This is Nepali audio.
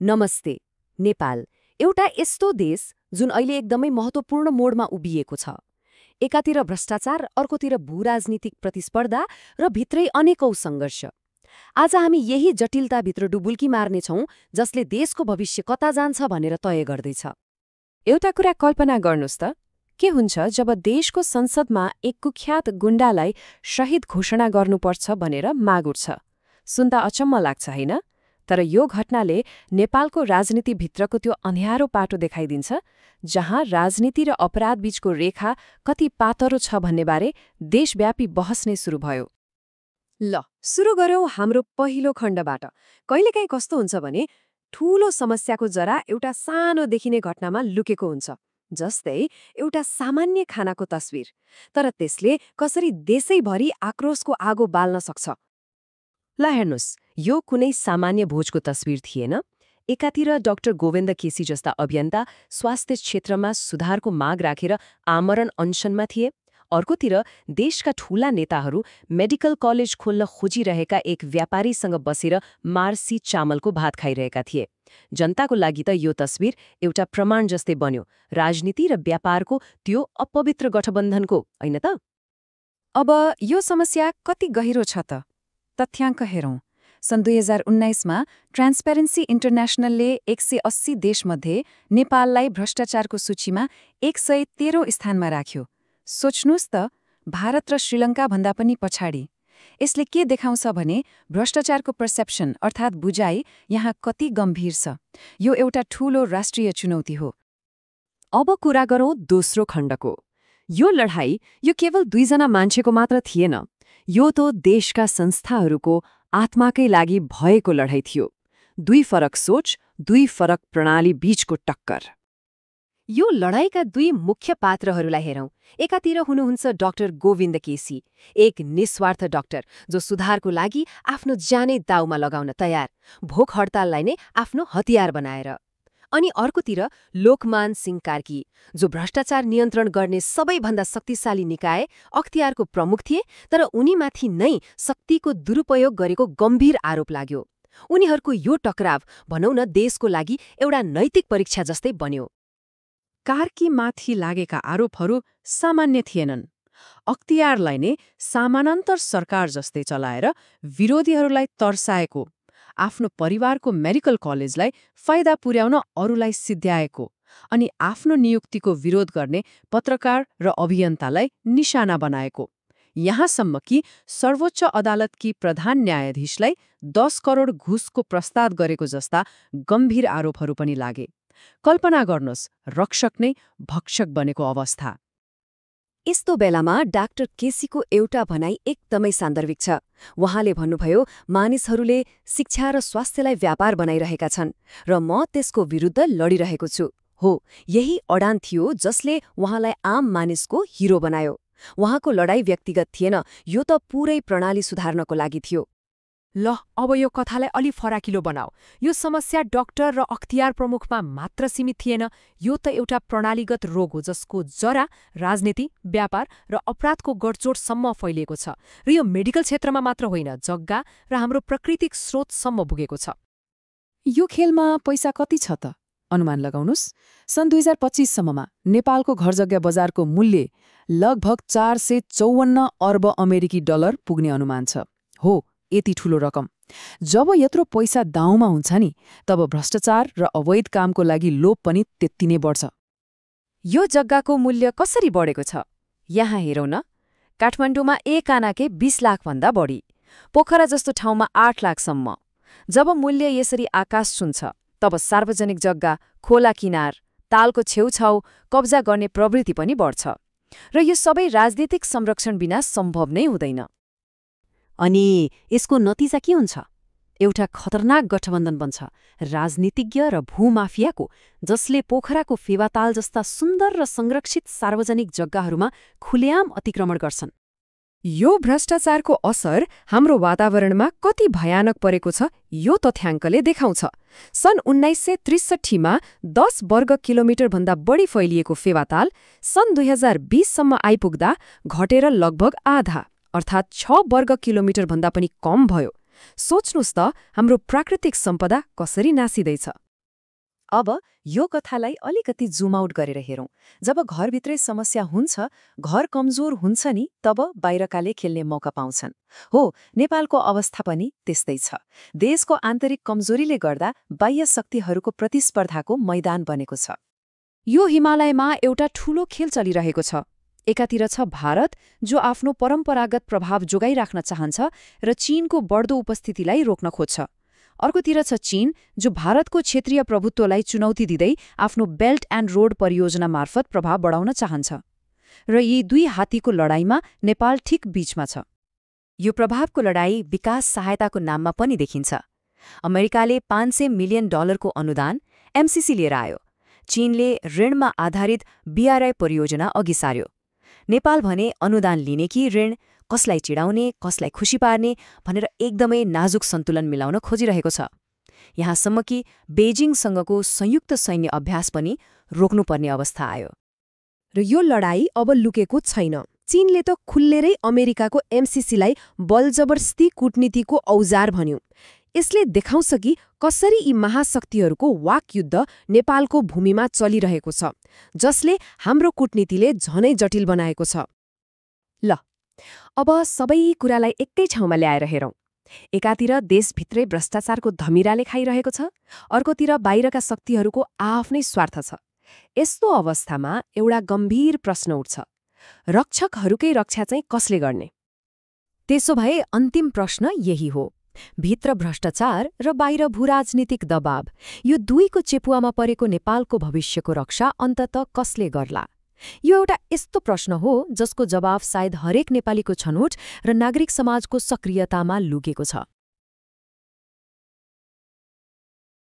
नमस्ते। नेपाल एउटा यस्तो देश जुन अहिले एकदमै महत्त्वपूर्ण मोडमा उभिएको छ। एकातिर भ्रष्टाचार, अर्कोतिर भूराजनीतिक प्रतिस्पर्धा र भित्रै अनेकौं सङ्घर्ष। आज हामी यही जटिलताभित्र डुबुल्की मार्नेछौँ, जसले देशको भविष्य कता जान्छ भनेर तय गर्दैछ। एउटा कुरा कल्पना गर्नुस् त, के हुन्छ जब देशको संसदमा एक कुख्यात गुण्डालाई शहीद घोषणा गर्नुपर्छ भनेर माग उठ्छ। सुन्दा अचम्म लाग्छ हैन? तर यो घटनाले नेपालको राजनीतिभित्रको त्यो अँध्यारो पाटो देखाइदिन्छ, जहाँ राजनीति र अपराध बीचको रेखा कति पातरो छ भन्नेबारे देशव्यापी बहस नै सुरु भयो। ल, सुरु गरौँ हाम्रो पहिलो खण्डबाट। कहिलेकाहीँ कस्तो हुन्छ भने ठूलो समस्याको जरा एउटा सानो देखिने घटनामा लुकेको हुन्छ, जस्तै एउटा सामान्य खानाको तस्विर, तर त्यसले कसरी देशैभरि आक्रोशको आगो बाल्न सक्छ। ल हेर्नुस्, यो कुनै सामान्य भोजको तस्विर थिएन। एकातिर डाक्टर गोविन्द केसी जस्ता अभियन्ता स्वास्थ्य क्षेत्रमा सुधारको माग राखेर आमरण अनसनमा थिए। अर्कोतिर देशका ठूला नेताहरू मेडिकल कलेज खोल्न खोजिरहेका एक व्यापारीसँग बसेर मार्सी चामलको भात खाइरहेका थिए। जनताको लागि त यो तस्विर एउटा प्रमाण जस्तै बन्यो, राजनीति र व्यापारको त्यो अपवित्र गठबन्धनको, होइन त? अब यो समस्या कति गहिरो छ त? तथ्याङ्क हेरौँ। सन् 2019मा ट्रान्सपेरेन्सी इन्टरनेसनलले 180 देशमध्ये नेपाललाई भ्रष्टाचारको सूचीमा 113औं स्थानमा राख्यो। सोच्नुस् त, भारत र श्रीलङ्का भन्दा पनि पछाडि। यसले के देखाउँछ भने भ्रष्टाचारको पर्सेप्सन अर्थात् बुझाइ यहाँ कति गम्भीर छ। यो एउटा ठूलो राष्ट्रिय चुनौती हो। अब कुरा गरौँ दोस्रो खण्डको। यो लडाईँ यो केवल दुईजना मान्छेको मात्र थिएन, यो त देशका संस्थाहरूको आत्माकै लागि भएको लडाईँ थियो। दुई फरक सोच, दुई फरक प्रणाली बीचको टक्कर। यो लडाईँका दुई मुख्य पात्रहरूलाई हेरौँ। एकातिर हुनुहुन्छ डाक्टर गोविन्द केसी, एक निस्वार्थ डाक्टर जो सुधारको लागि आफ्नो ज्यानै दाउमा लगाउन तयार, भोक हडताललाई नै आफ्नो हतियार बनाएर। अनि अर्कोतिर लोकमान सिंह कार्की, जो भ्रष्टाचार नियन्त्रण गर्ने सबैभन्दा शक्तिशाली निकाय अख्तियारको प्रमुख थिए, तर उनीमाथि नै शक्तिको दुरुपयोग गरेको गम्भीर आरोप लाग्यो। उनीहरूको यो टकराव भनौँ न देशको लागि एउटा नैतिक परीक्षा जस्तै बन्यो। कार्कीमाथि लागेका आरोपहरू सामान्य थिएनन्। अख्तियारलाई नै समानान्तर सरकार जस्तै चलाएर विरोधीहरूलाई तर्साएको, आफ्नो परिवारको मेडिकल कलेजलाई फाइदा पुर्याउन अरूलाई सिद्ध्याएको, अनि आफ्नो नियुक्तिको विरोध गर्ने पत्रकार र अभियन्तालाई निशाना बनाएको। यहाँसम्म कि सर्वोच्च अदालतकी प्रधान न्यायाधीशलाई 10 करोड घुसको प्रस्ताव गरेको जस्ता गम्भीर आरोपहरू पनि लागे। कल्पना गर्नुहोस्, रक्षक नै भक्षक बनेको अवस्था। यस्तो बेलामा डाक्टर केसीको एउटा भनाइ एकदमै सान्दर्भिक छ। उहाँले भन्नुभयो, मानिसहरूले शिक्षा र स्वास्थ्यलाई व्यापार बनाइरहेका छन् र म त्यसको विरुद्ध लडिरहेको छु। हो, यही अडान थियो जसले उहाँलाई आम मानिसको हिरो बनायो। उहाँको लडाई व्यक्तिगत थिएन, यो त पूरै प्रणाली सुधार्नको लागि थियो। ल, अब यो कथालाई अलि फराकिलो बनाऊ। यो समस्या डाक्टर र अख्तियार प्रमुखमा मात्र सीमित थिएन, यो त एउटा प्रणालीगत रोग हो जसको जरा राजनीति, व्यापार र अपराधको गठजोडसम्म फैलिएको छ। र यो मेडिकल क्षेत्रमा मात्र होइन, जग्गा र हाम्रो प्राकृतिक स्रोतसम्म पुगेको छ। यो खेलमा पैसा कति छ त? अनुमान लगाउनुस्। सन् 2025सम्ममा नेपालको घरजग्गा बजारको मूल्य लगभग 454 अर्ब अमेरिकी डलर पुग्ने अनुमान छ। हो, यति ठूलो रकम। जब यत्रो पैसा दाउमा हुन्छ नि, तब भ्रष्टाचार र अवैध कामको लागि लोभ पनि त्यति नै बढ्छ। यो जग्गाको मूल्य कसरी बढेको छ? यहाँ हेरौँ न। काठमाडौँमा एक आनाकै 20 लाखभन्दा बढी, पोखरा जस्तो ठाउँमा 8 लाखसम्म। जब मूल्य यसरी आकाश छुन्छ, तब सार्वजनिक जग्गा, खोला किनार, तालको छेउछाउ कब्जा गर्ने प्रवृत्ति पनि बढ्छ। र यो सबै राजनीतिक संरक्षण बिना सम्भव नै हुँदैन। अनि यसको नतिजा के हुन्छ? एउटा खतरनाक गठबन्धन बन्छ, राजनीतिज्ञ र भूमाफियाको, जसले पोखराको फेवाताल जस्ता सुन्दर र संरक्षित सार्वजनिक जग्गाहरूमा खुलेआम अतिक्रमण गर्छन्। यो भ्रष्टाचारको असर हाम्रो वातावरणमा कति भयानक परेको छ, यो तथ्याङ्कले देखाउँछ। सन् 1963मा 10 वर्ग किलोमिटरभन्दा बढी फैलिएको फेवाताल सन् 2020सम्म आइपुग्दा घटेर लगभग आधा, अर्थात् 6 वर्ग किलोमिटरभन्दा पनि कम भयो। सोच्नुस् त, हाम्रो प्राकृतिक सम्पदा कसरी नासिँदैछ। अब यो कथालाई अलिकति जुम आउट गरेर हेरौँ। जब घरभित्रै समस्या हुन्छ, घर कमजोर हुन्छ नि, तब बाहिरकाले खेल्ने मौका पाउँछन्। हो, नेपालको अवस्था पनि त्यस्तै छ। देशको आन्तरिक कमजोरीले गर्दा बाह्य शक्तिहरूको प्रतिस्पर्धाको मैदान बनेको छ। यो हिमालयमा एउटा ठूलो खेल चलिरहेको छ। एकातिर छ भारत, जो आफ्नो परम्परागत प्रभाव जोगाइराख्न चाहन्छ र चीनको बढ्दो उपस्थितिलाई रोक्न खोज्छ। अर्कोतिर छ चीन, जो भारतको क्षेत्रीय प्रभुत्वलाई चुनौती दिँदै आफ्नो बेल्ट एन्ड रोड परियोजना मार्फत प्रभाव बढाउन चाहन्छ। र यी दुई हात्तीको लडाईँमा नेपाल ठिक बीचमा छ। यो प्रभावको लडाईँ विकास सहायताको नाममा पनि देखिन्छ। अमेरिकाले $500 मिलियन को अनुदान एमसीसी लिएर आयो। चीनले ऋणमा आधारित बीआरआई परियोजना अघि सार्यो। नेपाल भने अनुदान लिने कि ऋण, कसलाई चिडाउने, कसलाई खुसी पार्ने भनेर एकदमै नाजुक सन्तुलन मिलाउन खोजिरहेको छ। यहाँसम्म कि बेजिङसँगको संयुक्त सैन्य अभ्यास पनि रोक्नुपर्ने अवस्था आयो। र यो लडाईँ अब लुकेको छैन। चीनले त खुल्लेरै अमेरिकाको एमसीसीलाई बलजबरस्ती कूटनीतिको औजार भन्यो। यसले देखाउँछ कि कसरी यी महाशक्तिहरूको वाकयुद्ध नेपालको भूमिमा चलिरहेको छ, जसले हाम्रो कूटनीतिले झनै जटिल बनाएको छ। ल, अब सबै कुरालाई एकै ठाउँमा ल्याएर हेरौँ। एकातिर देशभित्रै भ्रष्टाचारको धमिराले खाइरहेको छ, अर्कोतिर बाहिरका शक्तिहरूको आफ्नै स्वार्थ छ। यस्तो अवस्थामा एउटा गम्भीर प्रश्न उठ्छ, रक्षकहरूकै रक्षा चाहिँ कसले गर्ने? त्यसो भए अन्तिम प्रश्न यही हो। भित्र भ्रष्टाचार र बाहिर भूराजनीतिक दबाव, यो दुईको चेपुवामा परेको नेपालको भविष्यको रक्षा अन्ततः कसले गर्ला? यो एउटा यस्तो प्रश्न हो जसको जवाफ सायद हरेक नेपालीको छनौट र नागरिक समाजको सक्रियतामा लुकेको छ।